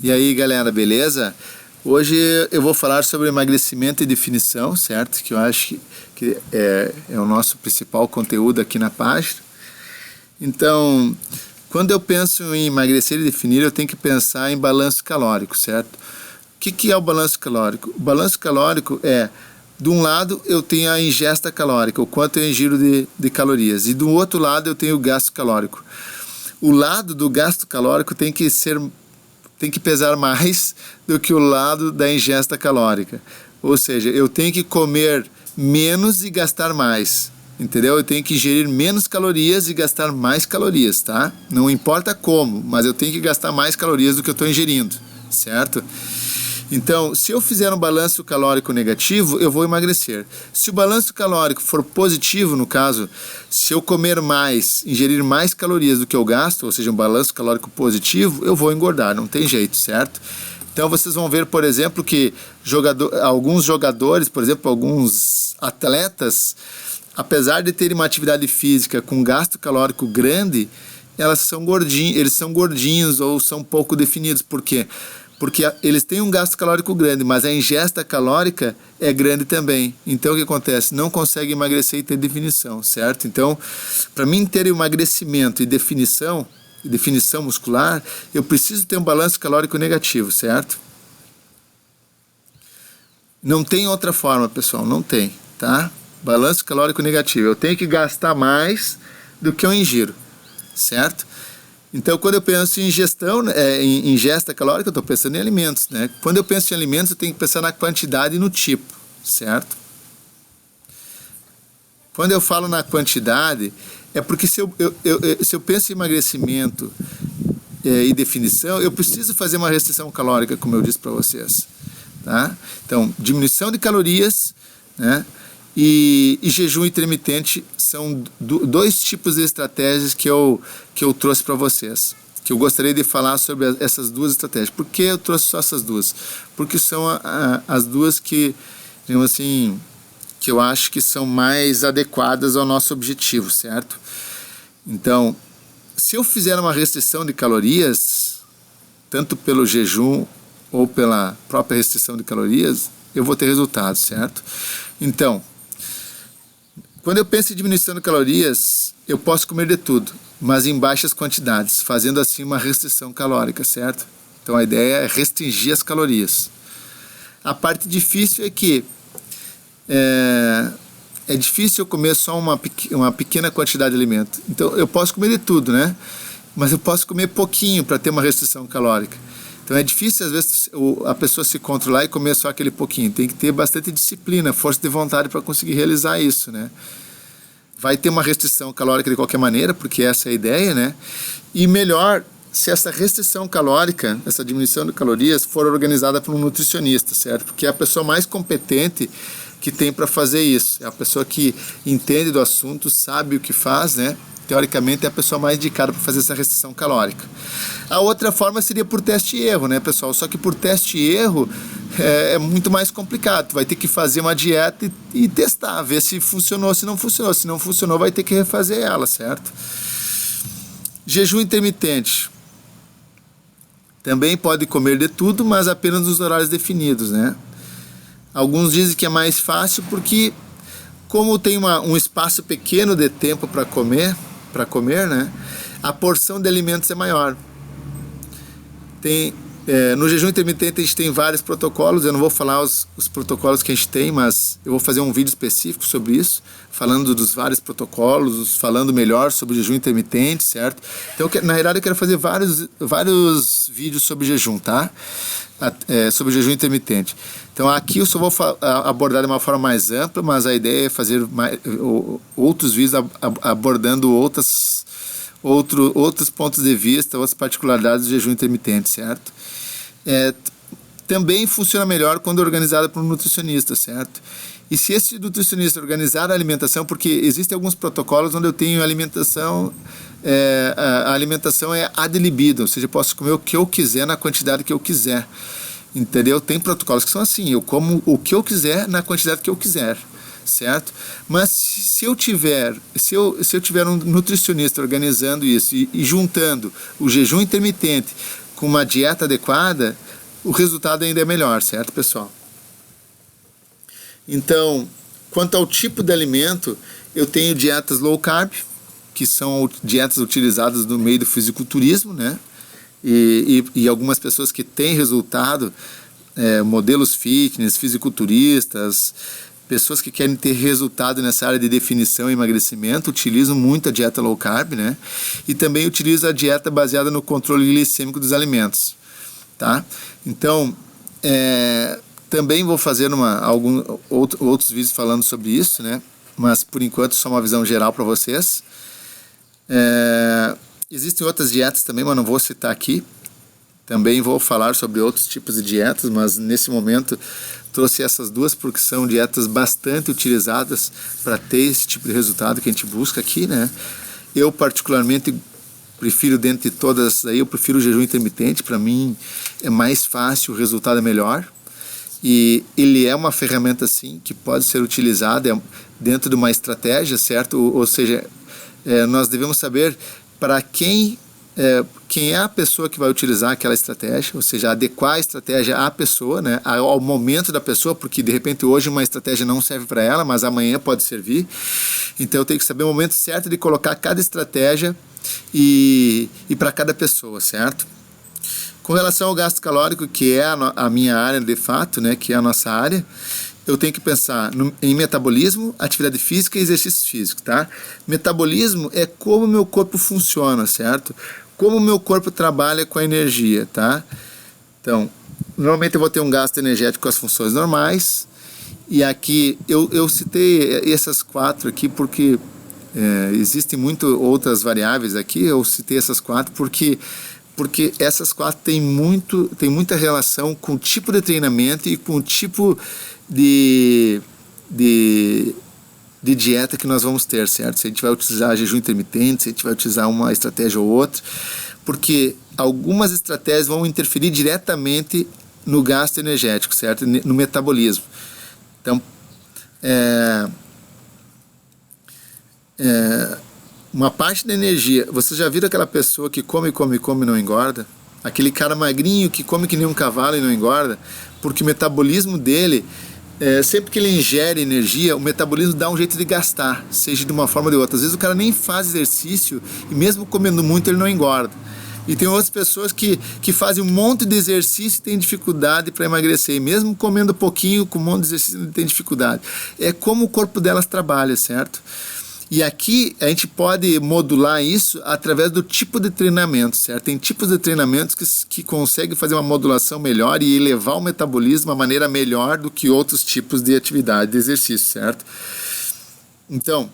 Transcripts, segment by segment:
E aí, galera, beleza? Hoje eu vou falar sobre emagrecimento e definição, certo? Que eu acho que é o nosso principal conteúdo aqui na página. Então, quando eu penso em emagrecer e definir, eu tenho que pensar em balanço calórico, certo? O que é o balanço calórico? O balanço calórico é, de um lado eu tenho a ingesta calórica, o quanto eu ingiro de calorias, e do outro lado eu tenho o gasto calórico. O lado do gasto calórico tem que pesar mais do que o lado da ingesta calórica. Ou seja, eu tenho que comer menos e gastar mais. Entendeu? Eu tenho que ingerir menos calorias e gastar mais calorias, tá? Não importa como, mas eu tenho que gastar mais calorias do que eu estou ingerindo, certo? Então, se eu fizer um balanço calórico negativo, eu vou emagrecer. Se o balanço calórico for positivo, no caso, se eu comer mais, ingerir mais calorias do que eu gasto, ou seja, um balanço calórico positivo, eu vou engordar, não tem jeito, certo? Então, vocês vão ver, por exemplo, que alguns jogadores, por exemplo, alguns atletas, apesar de terem uma atividade física com gasto calórico grande, eles são gordinhos ou são pouco definidos. Por quê? Porque eles têm um gasto calórico grande, mas a ingesta calórica é grande também. Então o que acontece? Não consegue emagrecer e ter definição, certo? Então, para mim ter emagrecimento e definição muscular, eu preciso ter um balanço calórico negativo, certo? Não tem outra forma, pessoal, não tem, tá? Balanço calórico negativo. Eu tenho que gastar mais do que eu ingiro, certo? Então, quando eu penso em em ingesta calórica, eu estou pensando em alimentos, né? Quando eu penso em alimentos, eu tenho que pensar na quantidade e no tipo, certo? Quando eu falo na quantidade, é porque se eu penso em emagrecimento e definição, eu preciso fazer uma restrição calórica, como eu disse para vocês, tá? Então, diminuição de calorias, né? E jejum intermitente são dois tipos de estratégias que eu trouxe para vocês, que eu gostaria de falar sobre essas duas estratégias. Por que eu trouxe só essas duas? Porque são as duas que, digamos assim, que eu acho que são mais adequadas ao nosso objetivo, certo? Então, se eu fizer uma restrição de calorias, tanto pelo jejum ou pela própria restrição de calorias, eu vou ter resultados, certo? Então, quando eu penso em diminuição de calorias, eu posso comer de tudo, mas em baixas quantidades, fazendo assim uma restrição calórica, certo? Então a ideia é restringir as calorias. A parte difícil é que é difícil eu comer só uma pequena quantidade de alimento. Então eu posso comer de tudo, né? Mas eu posso comer pouquinho para ter uma restrição calórica. Então é difícil às vezes a pessoa se controlar e comer só aquele pouquinho. Tem que ter bastante disciplina, força de vontade para conseguir realizar isso, né? Vai ter uma restrição calórica de qualquer maneira, porque essa é a ideia, né? E melhor se essa restrição calórica, essa diminuição de calorias, for organizada por um nutricionista, certo? Porque é a pessoa mais competente que tem para fazer isso. É a pessoa que entende do assunto, sabe o que faz, né? Teoricamente é a pessoa mais indicada para fazer essa restrição calórica. A outra forma seria por teste e erro, né, pessoal? Só que por teste e erro é muito mais complicado. Tu vai ter que fazer uma dieta e testar, ver se funcionou, se não funcionou. Se não funcionou, vai ter que refazer ela, certo? Jejum intermitente. Também pode comer de tudo, mas apenas nos horários definidos, né? Alguns dizem que é mais fácil porque, como tem um espaço pequeno de tempo para comer, né, a porção de alimentos é maior. No jejum intermitente a gente tem vários protocolos, eu não vou falar os protocolos que a gente tem, mas eu vou fazer um vídeo específico sobre isso, falando dos vários protocolos, falando melhor sobre o jejum intermitente, certo? Então, na realidade, eu quero fazer vários vídeos sobre jejum, tá? Sobre o jejum intermitente. Então, aqui eu só vou abordar de uma forma mais ampla, mas a ideia é fazer outros vídeos abordando outros pontos de vista, outras particularidades do jejum intermitente, certo? Também funciona melhor quando organizado por um nutricionista, certo? E se esse nutricionista organizar a alimentação, porque existem alguns protocolos onde eu tenho alimentação, a alimentação é ad libido, ou seja, eu posso comer o que eu quiser na quantidade que eu quiser, entendeu? Tem protocolos que são assim, eu como o que eu quiser na quantidade que eu quiser, certo? Mas se eu tiver um nutricionista organizando isso e juntando o jejum intermitente com uma dieta adequada, o resultado ainda é melhor, certo, pessoal? Então, quanto ao tipo de alimento, eu tenho dietas low carb, que são dietas utilizadas no meio do fisiculturismo, né? E algumas pessoas que têm resultado, modelos fitness, fisiculturistas, pessoas que querem ter resultado nessa área de definição e emagrecimento, utilizam muito a dieta low carb, né? E também utilizam a dieta baseada no controle glicêmico dos alimentos, tá? Então, também vou fazer outros vídeos falando sobre isso, né? Mas por enquanto só uma visão geral para vocês. Existem outras dietas também, mas não vou citar aqui. Também vou falar sobre outros tipos de dietas, mas nesse momento trouxe essas duas porque são dietas bastante utilizadas para ter esse tipo de resultado que a gente busca aqui, né? Eu particularmente prefiro, dentre todas aí, eu prefiro o jejum intermitente. Para mim é mais fácil, o resultado é melhor. E ele é uma ferramenta, sim, que pode ser utilizada dentro de uma estratégia, certo? Ou seja, nós devemos saber para quem é a pessoa que vai utilizar aquela estratégia, ou seja, adequar a estratégia à pessoa, né, ao momento da pessoa, porque de repente hoje uma estratégia não serve para ela, mas amanhã pode servir. Então eu tenho que saber o momento certo de colocar cada estratégia e para cada pessoa, certo? Com relação ao gasto calórico, que é a minha área de fato, né, que é a nossa área, eu tenho que pensar em metabolismo, atividade física e exercício físico, tá? Metabolismo é como o meu corpo funciona, certo? Como o meu corpo trabalha com a energia, tá? Então, normalmente eu vou ter um gasto energético com as funções normais, e aqui eu citei essas 4 aqui porque existem outras variáveis aqui, eu citei essas 4 porque essas 4 têm muita relação com o tipo de treinamento e com o tipo de dieta que nós vamos ter, certo? Se a gente vai utilizar jejum intermitente, se a gente vai utilizar uma estratégia ou outra, porque algumas estratégias vão interferir diretamente no gasto energético, certo? No metabolismo. Então, uma parte da energia, vocês já viram aquela pessoa que come e não engorda? Aquele cara magrinho que come que nem um cavalo e não engorda? Porque o metabolismo dele, sempre que ele ingere energia, o metabolismo dá um jeito de gastar, seja de uma forma ou de outra. Às vezes o cara nem faz exercício e mesmo comendo muito ele não engorda. E tem outras pessoas que fazem um monte de exercício e têm dificuldade para emagrecer. E mesmo comendo pouquinho, com um monte de exercício, tem dificuldade. É como o corpo delas trabalha, certo? E aqui a gente pode modular isso através do tipo de treinamento, certo? Tem tipos de treinamentos que conseguem fazer uma modulação melhor e elevar o metabolismo de uma maneira melhor do que outros tipos de atividade, de exercício, certo? Então,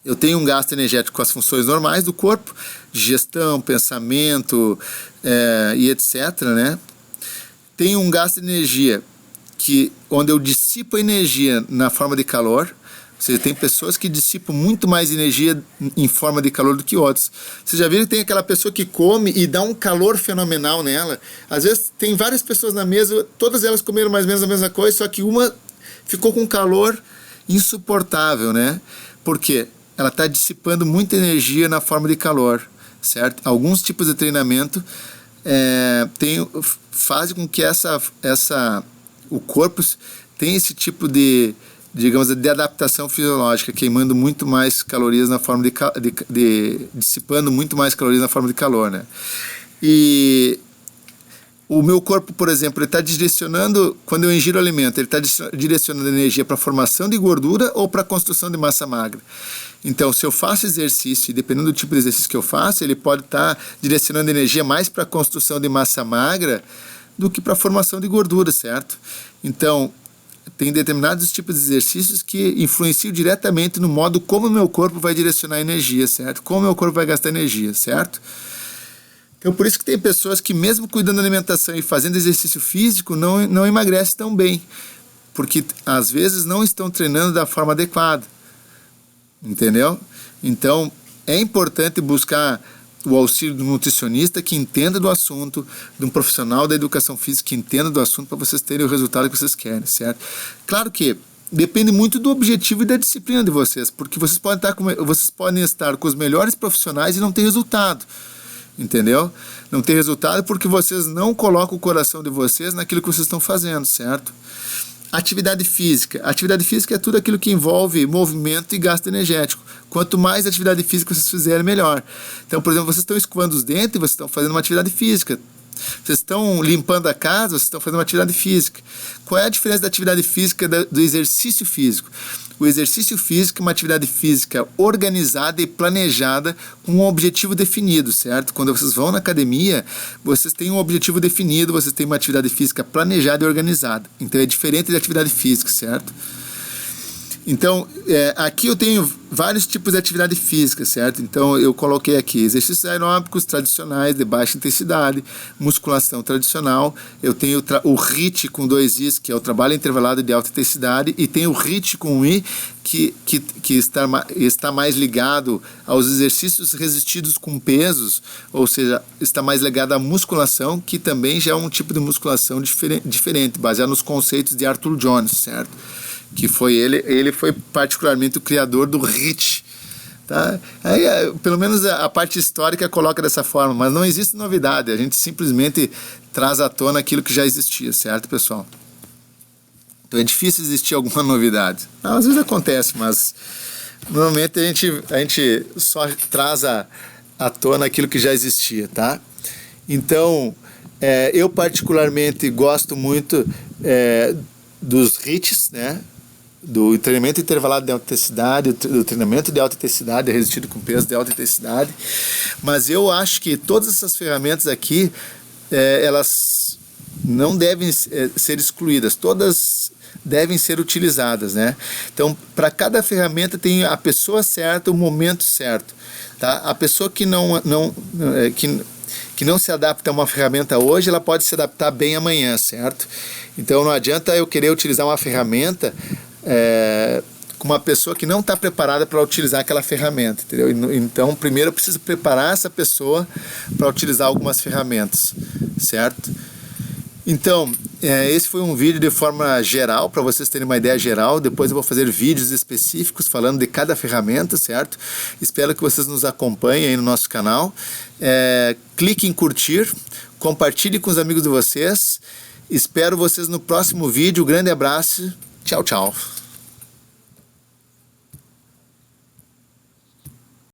eu tenho um gasto energético com as funções normais do corpo, digestão, pensamento e etc, né? Tenho um gasto de energia onde eu dissipo a energia na forma de calor. Ou seja, tem pessoas que dissipam muito mais energia em forma de calor do que outras. Vocês já viram que tem aquela pessoa que come e dá um calor fenomenal nela? Às vezes tem várias pessoas na mesa, todas elas comeram mais ou menos a mesma coisa, só que uma ficou com um calor insuportável, né? Por quê? Ela está dissipando muita energia na forma de calor, certo? Alguns tipos de treinamento fazem com que o corpo tenha esse tipo de, digamos, de adaptação fisiológica, queimando muito mais calorias na forma dissipando muito mais calorias na forma de calor, né? E o meu corpo, por exemplo, ele está direcionando, quando eu ingiro alimento, ele está direcionando energia para a formação de gordura ou para a construção de massa magra. Então, se eu faço exercício, e dependendo do tipo de exercício que eu faço, ele pode estar direcionando energia mais para a construção de massa magra do que para a formação de gordura, certo? Então, tem determinados tipos de exercícios que influenciam diretamente no modo como o meu corpo vai direcionar energia, certo? Como o meu corpo vai gastar energia, certo? Então, por isso que tem pessoas que mesmo cuidando da alimentação e fazendo exercício físico, não emagrecem tão bem, porque às vezes não estão treinando da forma adequada, entendeu? Então, é importante buscar o auxílio do nutricionista que entenda do assunto, de um profissional da educação física que entenda do assunto para vocês terem o resultado que vocês querem, certo? Claro que depende muito do objetivo e da disciplina de vocês, porque vocês podem estar com os melhores profissionais e não ter resultado. entendeu? Não tem resultado porque vocês não colocam o coração de vocês naquilo que vocês estão fazendo, certo? Atividade física. Atividade física é tudo aquilo que envolve movimento e gasto energético. Quanto mais atividade física vocês fizerem, melhor. Então, por exemplo, vocês estão escovando os dentes, vocês estão fazendo uma atividade física. Vocês estão limpando a casa, vocês estão fazendo uma atividade física. Qual é a diferença da atividade física do exercício físico? O exercício físico é uma atividade física organizada e planejada com um objetivo definido, certo? Quando vocês vão na academia, vocês têm um objetivo definido, vocês têm uma atividade física planejada e organizada. Então é diferente da atividade física, certo? Então, aqui eu tenho vários tipos de atividade física, certo? Então, eu coloquei aqui exercícios aeróbicos tradicionais de baixa intensidade, musculação tradicional, eu tenho o HIIT com 2 I's, que é o trabalho intervalado de alta intensidade, e tem o HIIT com 1 I, que está mais ligado aos exercícios resistidos com pesos, ou seja, está mais ligado à musculação, que também já é um tipo de musculação diferente, baseado nos conceitos de Arthur Jones, certo? Que foi ele foi particularmente o criador do HIIT, tá? Aí, pelo menos a parte histórica coloca dessa forma, mas não existe novidade, a gente simplesmente traz à tona aquilo que já existia, certo, pessoal? Então é difícil existir alguma novidade. Às vezes acontece, mas normalmente a gente só traz à tona aquilo que já existia, tá? Então, eu particularmente gosto muito dos HIITs, né? Do treinamento intervalado de alta intensidade, do treinamento de alta intensidade, resistido com peso de alta intensidade, mas eu acho que todas essas ferramentas aqui, elas não devem ser excluídas, todas devem ser utilizadas, né? Então, para cada ferramenta tem a pessoa certa, o momento certo, tá? A pessoa que não se adapta a uma ferramenta hoje, ela pode se adaptar bem amanhã, certo? Então não adianta eu querer utilizar uma ferramenta com uma pessoa que não está preparada para utilizar aquela ferramenta, entendeu? Então primeiro eu preciso preparar essa pessoa para utilizar algumas ferramentas, certo? Então, esse foi um vídeo de forma geral, para vocês terem uma ideia geral. Depois eu vou fazer vídeos específicos falando de cada ferramenta, certo? Espero que vocês nos acompanhem aí no nosso canal. Clique em curtir, compartilhe com os amigos de vocês. Espero vocês no próximo vídeo. Grande abraço. Tchau, tchau.